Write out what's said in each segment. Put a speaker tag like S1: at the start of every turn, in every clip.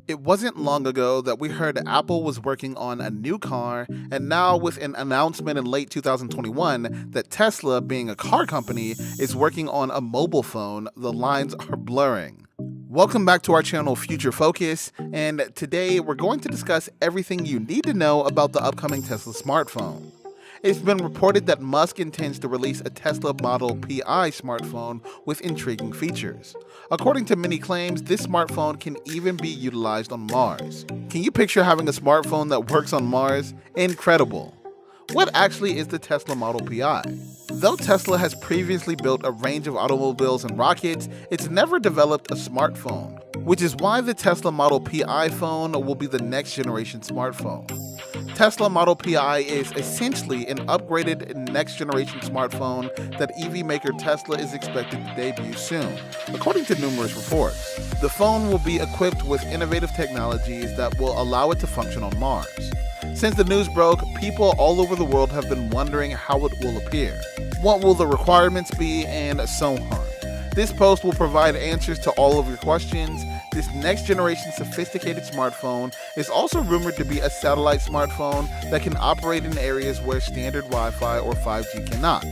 S1: It wasn't long ago that we heard Apple was working on a new car, and now with an announcement in late 2021 that Tesla, being a car company, is working on a mobile phone, the lines are blurring. Welcome back to our channel Future Focus, and today we're going to discuss everything you need to know about the upcoming Tesla smartphone. It's been reported that Musk intends to release a Tesla Model Pi smartphone with intriguing features. According to many claims, this smartphone can even be utilized on Mars. Can you picture having a smartphone that works on Mars? Incredible! What actually is the Tesla Model Pi? Though Tesla has previously built a range of automobiles and rockets, it's never developed a smartphone, which is why the Tesla Model Pi phone will be the next generation smartphone. Tesla Model Pi is essentially an upgraded next generation smartphone that EV maker Tesla is expected to debut soon, according to numerous reports. The phone will be equipped with innovative technologies that will allow it to function on Mars. Since the news broke, people all over the world have been wondering how it will appear. What will the requirements be, and so on. This post will provide answers to all of your questions. This next generation sophisticated smartphone is also rumored to be a satellite smartphone that can operate in areas where standard Wi-Fi or 5G cannot.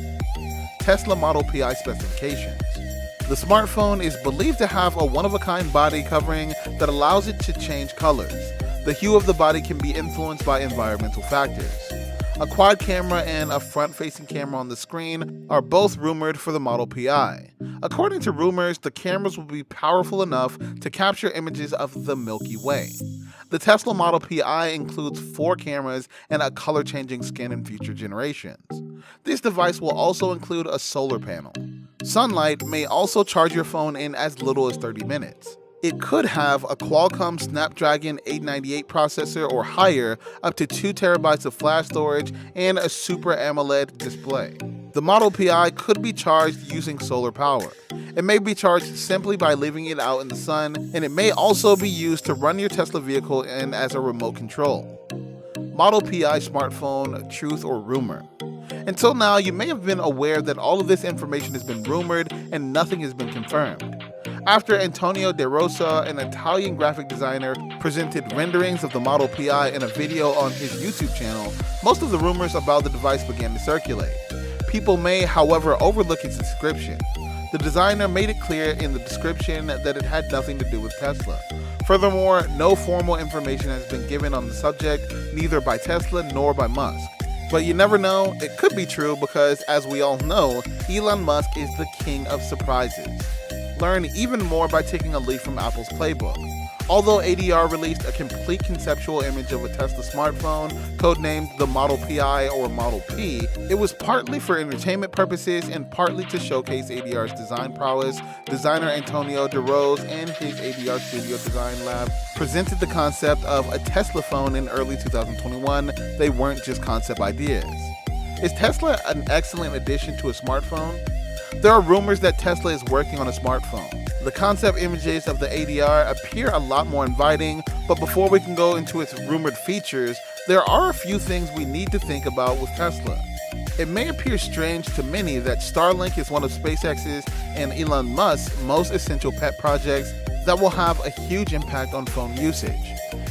S1: Tesla Model Pi specifications. The smartphone is believed to have a one-of-a-kind body covering that allows it to change colors. The hue of the body can be influenced by environmental factors. A quad camera and a front-facing camera on the screen are both rumored for the Model Pi. According to rumors, the cameras will be powerful enough to capture images of the Milky Way. The Tesla Model Pi includes 4 cameras and a color-changing skin in future generations. This device will also include a solar panel. Sunlight may also charge your phone in as little as 30 minutes. It could have a Qualcomm Snapdragon 898 processor or higher, up to 2 terabytes of flash storage, and a Super AMOLED display. The Model Pi could be charged using solar power. It may be charged simply by leaving it out in the sun, and it may also be used to run your Tesla vehicle and as a remote control. Model Pi smartphone, truth or rumor? Until now, you may have been aware that all of this information has been rumored and nothing has been confirmed. After Antonio De Rosa, an Italian graphic designer, presented renderings of the Model Pi in a video on his YouTube channel, most of the rumors about the device began to circulate. People may, however, overlook its description. The designer made it clear in the description that it had nothing to do with Tesla. Furthermore, no formal information has been given on the subject, neither by Tesla nor by Musk. But you never know, it could be true because, as we all know, Elon Musk is the king of surprises. Learn even more by taking a leaf from Apple's playbook. Although ADR released a complete conceptual image of a Tesla smartphone, codenamed the Model Pi or Model P, it was partly for entertainment purposes and partly to showcase ADR's design prowess. Designer Antonio De Rosa and his ADR Studio Design Lab presented the concept of a Tesla phone in early 2021. They weren't just concept ideas. Is Tesla an excellent addition to a smartphone? There are rumors that Tesla is working on a smartphone. The concept images of the ADR appear a lot more inviting, but before we can go into its rumored features, there are a few things we need to think about with Tesla. It may appear strange to many that Starlink is one of SpaceX's and Elon Musk's most essential pet projects that will have a huge impact on phone usage.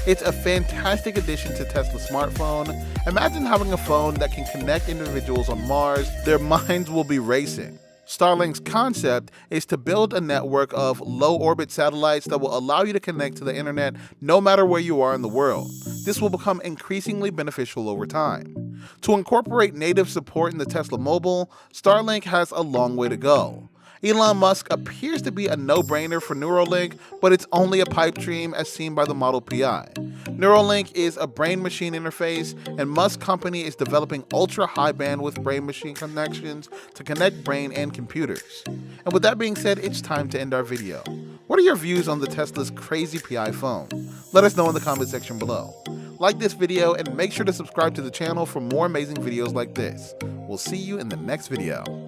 S1: It's a fantastic addition to Tesla's smartphone. Imagine having a phone that can connect individuals on Mars. Their minds will be racing. Starlink's concept is to build a network of low-orbit satellites that will allow you to connect to the internet no matter where you are in the world. This will become increasingly beneficial over time. To incorporate native support in the Tesla Mobile, Starlink has a long way to go. Elon Musk appears to be a no-brainer for Neuralink, but it's only a pipe dream as seen by the Model Pi. Neuralink is a brain-machine interface, and Musk's company is developing ultra-high bandwidth brain-machine connections to connect brain and computers. And with that being said, it's time to end our video. What are your views on the Tesla's crazy Pi phone? Let us know in the comment section below. Like this video and make sure to subscribe to the channel for more amazing videos like this. We'll see you in the next video.